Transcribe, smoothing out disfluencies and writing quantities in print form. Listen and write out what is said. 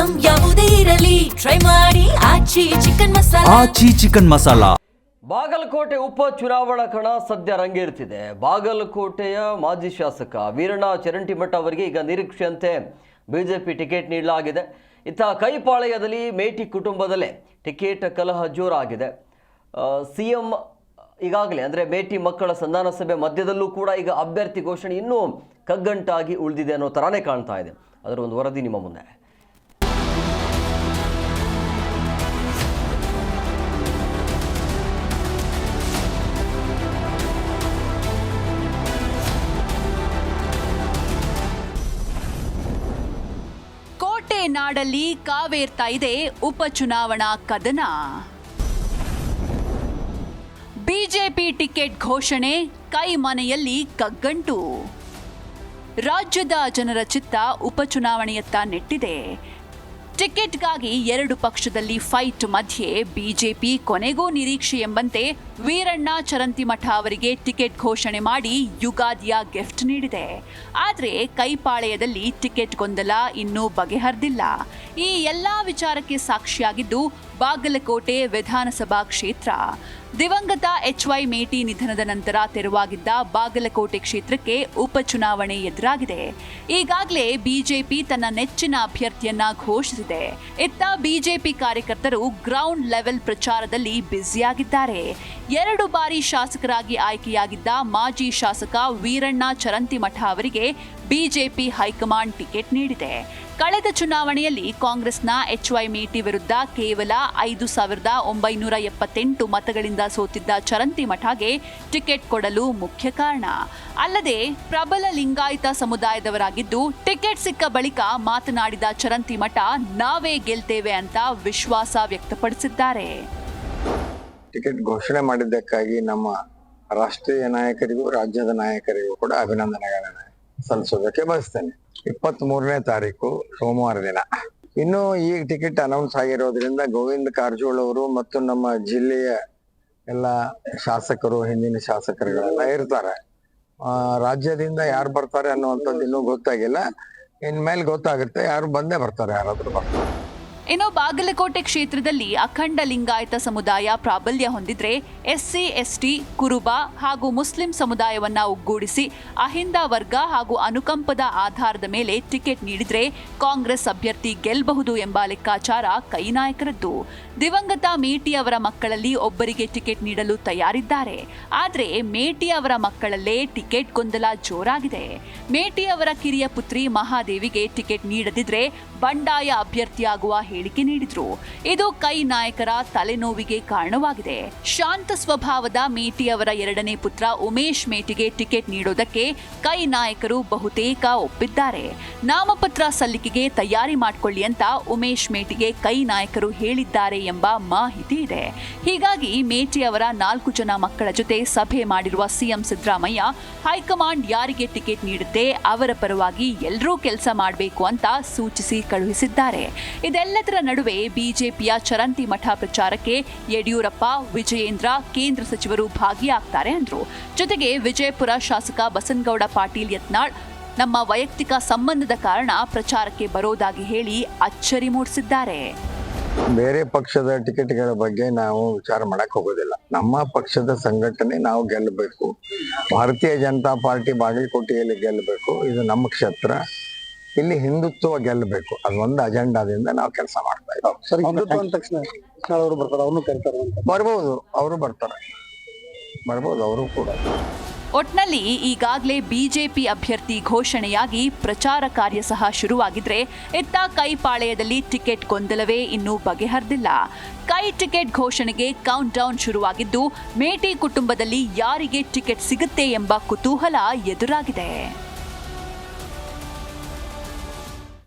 Item ಯಾವುದೇ ಇರಲಿ try ಮಾಡಿ ಆಚಿ ಚಿಕನ್ ಮಸಾಲಾ. ಬಾಗಲಕೋಟೆ ಉಪ ಚುನಾವಣಾ ಕಣ ಸದ್ಯ ರಂಗೇರ್ತಿದೆ. ಬಾಗಲಕೋಟೆಯ ಮಾಜಿ ಶಾಸಕ ವೀರಣ್ಣ ಚರಂತಿಮಠ ಅವರಿಗೆ ಈಗ ನಿರೀಕ್ಷೆಯಂತೆ ಬಿಜೆಪಿ ಟಿಕೆಟ್ ನೀಡಲಾಗಿದೆ. ಇತ್ತ ಕೈಪಾಳ್ಯದಲ್ಲಿ ಮೇಟಿ ಕುಟುಂಬದಲ್ಲೇ ಟಿಕೆಟ್ ಕಲಹ ಜೋರಾಗಿದೆ. ಸಿಎಂ ಈಗಾಗಲೇ ಅಂದರೆ ಮೇಟಿ ಮಕ್ಕಳ ಸಂಧಾನ ಸಭೆ ಮಧ್ಯದಲ್ಲೂ ಕೂಡ ಈಗ ಅಭ್ಯರ್ಥಿ ಘೋಷಣೆ ಇನ್ನೂ ಕಗ್ಗಂಟಾಗಿ ಉಳಿದಿದೆ ಅನ್ನೋ ಥರನೇ ಕಾಣ್ತಾ ಇದೆ. ಅದರ ಒಂದು ವರದಿ ನಿಮ್ಮ ಮುಂದೆ. ಕೋಟೆ ನಾಡಲ್ಲಿ ಕಾವೇರ್ತಾ ಇದೆ ಉಪಚುನಾವಣಾ ಕದನ. ಬಿಜೆಪಿ ಟಿಕೆಟ್ ಘೋಷಣೆ, ಕೈ ಮನೆಯಲ್ಲಿ ಕಗ್ಗಂಟು. ರಾಜ್ಯದ ಜನರ ಚಿತ್ತ ಉಪಚುನಾವಣೆಯತ್ತ ನೆಟ್ಟಿದೆ. ಟಿಕೆಟ್ಗಾಗಿ ಎರಡು ಪಕ್ಷದಲ್ಲಿ ಫೈಟ್ ಮಧ್ಯೆ ಬಿಜೆಪಿ ಕೊನೆಗೂ ನಿರೀಕ್ಷೆ ಎಂಬಂತೆ ವೀರಣ್ಣ ಚರಂತಿಮಠ ಅವರಿಗೆ ಟಿಕೆಟ್ ಘೋಷಣೆ ಮಾಡಿ ಯುಗಾದಿಯ ಗಿಫ್ಟ್ ನೀಡಿದೆ. ಆದರೆ ಕೈಪಾಳ್ಯದಲ್ಲಿ ಟಿಕೆಟ್ ಗೊಂದಲ ಇನ್ನೂ ಬಗೆಹರಿದಿಲ್ಲ. ಈ ಎಲ್ಲಾ ವಿಚಾರಕ್ಕೆ ಸಾಕ್ಷಿಯಾಗಿದ್ದು ಬಾಗಲಕೋಟೆ ವಿಧಾನಸಭಾ ಕ್ಷೇತ್ರ. ದಿವಂಗತ HY ಮೇಟಿ ನಿಧನದ ನಂತರ ತೆರವಾಗಿದ್ದ ಬಾಗಲಕೋಟೆ ಕ್ಷೇತ್ರಕ್ಕೆ ಉಪಚುನಾವಣೆ ಎದುರಾಗಿದೆ. ಈಗಾಗಲೇ ಬಿಜೆಪಿ ತನ್ನ ನೆಚ್ಚಿನ ಅಭ್ಯರ್ಥಿಯನ್ನ ಘೋಷಿಸಿದೆ. ಇತ್ತ ಬಿಜೆಪಿ ಕಾರ್ಯಕರ್ತರು ಗ್ರೌಂಡ್ ಲೆವೆಲ್ ಪ್ರಚಾರದಲ್ಲಿ ಬ್ಯುಸಿಯಾಗಿದ್ದಾರೆ. 2 ಬಾರಿ ಶಾಸಕರಾಗಿ ಆಯ್ಕೆಯಾಗಿದ್ದ ಮಾಜಿ ಶಾಸಕ ವೀರಣ್ಣ ಚರಂತಿಮಠ ಅವರಿಗೆ ಬಿಜೆಪಿ ಹೈಕಮಾಂಡ್ ಟಿಕೆಟ್ ನೀಡಿದೆ. ಕಳೆದ ಚುನಾವಣೆಯಲ್ಲಿ ಕಾಂಗ್ರೆಸ್ನ HY ಮೇಟಿ ವಿರುದ್ಧ ಕೇವಲ 5,978 ಮತಗಳಿಂದ ಸೋತಿದ್ದ ಚರಂತಿಮಠಗೆ ಟಿಕೆಟ್ ಕೊಡಲು ಮುಖ್ಯ ಕಾರಣ. ಅಲ್ಲದೆ ಪ್ರಬಲ ಲಿಂಗಾಯತ ಸಮುದಾಯದವರಾಗಿದ್ದು ಟಿಕೆಟ್ ಸಿಕ್ಕ ಬಳಿಕ ಮಾತನಾಡಿದ ಚರಂತಿಮಠ ನಾವೇ ಗೆಲ್ತೇವೆ ಅಂತ ವಿಶ್ವಾಸ ವ್ಯಕ್ತಪಡಿಸಿದ್ದಾರೆ. ಟಿಕೆಟ್ ಘೋಷಣೆ ಮಾಡಿದ್ದಕ್ಕಾಗಿ ನಮ್ಮ ರಾಷ್ಟ್ರೀಯ ನಾಯಕರಿಗೂ ರಾಜ್ಯದ ನಾಯಕರಿಗೂ ಕೂಡ ಅಭಿನಂದನೆಗಳನ್ನು ಸಲ್ಲಿಸೋದಕ್ಕೆ ಬಯಸ್ತೇನೆ. 23ನೇ ತಾರೀಕು ಸೋಮವಾರ ದಿನ ಇನ್ನು ಈ ಟಿಕೆಟ್ ಅನೌನ್ಸ್ ಆಗಿರೋದ್ರಿಂದ ಗೋವಿಂದ ಕಾರಜೋಳ ಅವರು ಮತ್ತು ನಮ್ಮ ಜಿಲ್ಲೆಯ ಎಲ್ಲ ಶಾಸಕರು, ಹಿಂದಿನ ಶಾಸಕರುಗಳೆಲ್ಲ ಇರ್ತಾರೆ. ರಾಜ್ಯದಿಂದ ಯಾರು ಬರ್ತಾರೆ ಅನ್ನುವಂಥದ್ದು ಇನ್ನೂ ಗೊತ್ತಾಗಿಲ್ಲ. ಇನ್ಮೇಲೆ ಗೊತ್ತಾಗುತ್ತೆ. ಯಾರು ಬಂದೇ ಬರ್ತಾರೆ, ಯಾರಾದ್ರೂ ಬರ್ತಾರೆ. ಇನ್ನು ಬಾಗಲಕೋಟೆ ಕ್ಷೇತ್ರದಲ್ಲಿ ಅಖಂಡ ಲಿಂಗಾಯತ ಸಮುದಾಯ ಪ್ರಾಬಲ್ಯ ಹೊಂದಿದ್ರೆ SC ST ಕುರುಬ ಹಾಗೂ ಮುಸ್ಲಿಂ ಸಮುದಾಯವನ್ನ ಒಗ್ಗೂಡಿಸಿ ಅಹಿಂದ ವರ್ಗ ಹಾಗೂ ಅನುಕಂಪದ ಆಧಾರದ ಮೇಲೆ ಟಿಕೆಟ್ ನೀಡಿದ್ರೆ ಕಾಂಗ್ರೆಸ್ ಅಭ್ಯರ್ಥಿ ಗೆಲ್ಲಬಹುದು ಎಂಬ ಲೆಕ್ಕಾಚಾರ ಕೈ ನಾಯಕರದ್ದು. ದಿವಂಗತ ಮೇಟಿ ಅವರ ಮಕ್ಕಳಲ್ಲಿ ಒಬ್ಬರಿಗೆ ಟಿಕೆಟ್ ನೀಡಲು ತಯಾರಿದ್ದಾರೆ. ಆದರೆ ಮೇಟಿ ಅವರ ಮಕ್ಕಳಲ್ಲೇ ಟಿಕೆಟ್ ಗೊಂದಲ ಜೋರಾಗಿದೆ. ಮೇಟಿ ಅವರ ಕಿರಿಯ ಪುತ್ರಿ ಮಹಾದೇವಿಗೆ ಟಿಕೆಟ್ ನೀಡದಿದ್ರೆ ಬಂಡಾಯ ಅಭ್ಯರ್ಥಿಯಾಗುವ ಹೇಳಿಕೆ ನೀಡಿದ್ರು. ಇದು ಕೈ ನಾಯಕರ ತಲೆನೋವಿಗೆ ಕಾರಣವಾಗಿದೆ. ಶಾಂತ ಸ್ವಭಾವದ ಮೇಟಿ ಅವರ 2ನೇ ಪುತ್ರ ಉಮೇಶ್ ಮೇಟಿಗೆ ಟಿಕೆಟ್ ನೀಡೋದಕ್ಕೆ ಕೈ ನಾಯಕರು ಬಹುತೇಕ ಒಪ್ಪಿದ್ದಾರೆ. ನಾಮಪತ್ರ ಸಲ್ಲಿಕೆಗೆ ತಯಾರಿ ಮಾಡಿಕೊಳ್ಳಿ ಅಂತ ಉಮೇಶ್ ಮೇಟಿಗೆ ಕೈ ನಾಯಕರು ಹೇಳಿದ್ದಾರೆ ಎಂಬ ಮಾಹಿತಿ ಇದೆ. ಹೀಗಾಗಿ ಮೇಟಿ ಅವರ 4 ಜನ ಮಕ್ಕಳ ಜೊತೆ ಸಭೆ ಮಾಡಿರುವ ಸಿಎಂ ಸಿದ್ದರಾಮಯ್ಯ ಹೈಕಮಾಂಡ್ ಯಾರಿಗೆ ಟಿಕೆಟ್ ನೀಡುತ್ತೆ ಅವರ ಪರವಾಗಿ ಎಲ್ಲರೂ ಕೆಲಸ ಮಾಡಬೇಕು ಅಂತ ಸೂಚಿಸಿ ಕಳುಹಿಸಿದ್ದಾರೆ. ಇದೆಲ್ಲದರ ನಡುವೆ ಬಿಜೆಪಿಯ ಚರಂತಿಮಠ ಪ್ರಚಾರಕ್ಕೆ ಯಡಿಯೂರಪ್ಪ, ವಿಜಯೇಂದ್ರ, ಕೇಂದ್ರ ಸಚಿವರು ಭಾಗಿಯಾಗ್ತಾರೆ ಅಂದ್ರು. ಜೊತೆಗೆ ವಿಜಯಪುರ ಶಾಸಕ ಬಸನಗೌಡ ಪಾಟೀಲ್ ಯತ್ನಾಳ್ ನಮ್ಮ ವೈಯಕ್ತಿಕ ಸಂಬಂಧದ ಕಾರಣ ಪ್ರಚಾರಕ್ಕೆ ಬರೋದಾಗಿ ಹೇಳಿ ಅಚ್ಚರಿ ಮೂಡಿಸಿದ್ದಾರೆ. ಬೇರೆ ಪಕ್ಷದ ಟಿಕೆಟ್ಗಳ ಬಗ್ಗೆ ನಾವು ವಿಚಾರ ಮಾಡಕ್ ಹೋಗೋದಿಲ್ಲ. ನಮ್ಮ ಪಕ್ಷದ ಸಂಘಟನೆ ನಾವು ಗೆಲ್ಲಬೇಕು. ಭಾರತೀಯ ಜನತಾ ಪಾರ್ಟಿ ಬಾಗಲಕೋಟೆಯಲ್ಲಿ ಗೆಲ್ಲಬೇಕು. ಇದು ನಮ್ಮ ಕ್ಷೇತ್ರ. ಇಲ್ಲಿ ಹಿಂದುತ್ವ ಗೆಲ್ಲಬೇಕು. ಅದೊಂದು ಅಜೆಂಡಾದಿಂದ ನಾವು ಕೆಲಸ ಮಾಡ್ತಾ ಇದ್ದೀವಿ. ಸರ್, ಹಿಂದುತ್ವ ಅಂದ ತಕ್ಷಣ ಅವರು ಬರ್ತಾರೆ, ಅವ್ರನ್ನು ಕರೀತಾರೆ ಅಂತ. ಬರ್ಬೋದು, ಅವರು ಬರ್ತಾರೆ, ಬರ್ಬೋದು ಅವರು ಕೂಡ. ಒಟ್ನಲ್ಲಿ ಈಗಾಗಲೇ ಬಿಜೆಪಿ ಅಭ್ಯರ್ಥಿ ಘೋಷಣೆಯಾಗಿ ಪ್ರಚಾರ ಕಾರ್ಯ ಸಹ ಶುರುವಾಗಿದ್ರೆ ಇತ್ತ ಕೈಪಾಳ್ಯದಲ್ಲಿ ಟಿಕೆಟ್ ಗೊಂದಲವೇ ಇನ್ನೂ ಬಗೆಹರಿದಿಲ್ಲ. ಕೈ ಟಿಕೆಟ್ ಘೋಷಣೆಗೆ ಕೌಂಟ್ ಡೌನ್ ಶುರುವಾಗಿದ್ದು ಮೇಟಿ ಕುಟುಂಬದಲ್ಲಿ ಯಾರಿಗೆ ಟಿಕೆಟ್ ಸಿಗುತ್ತೆ ಎಂಬ ಕುತೂಹಲ ಎದುರಾಗಿದೆ.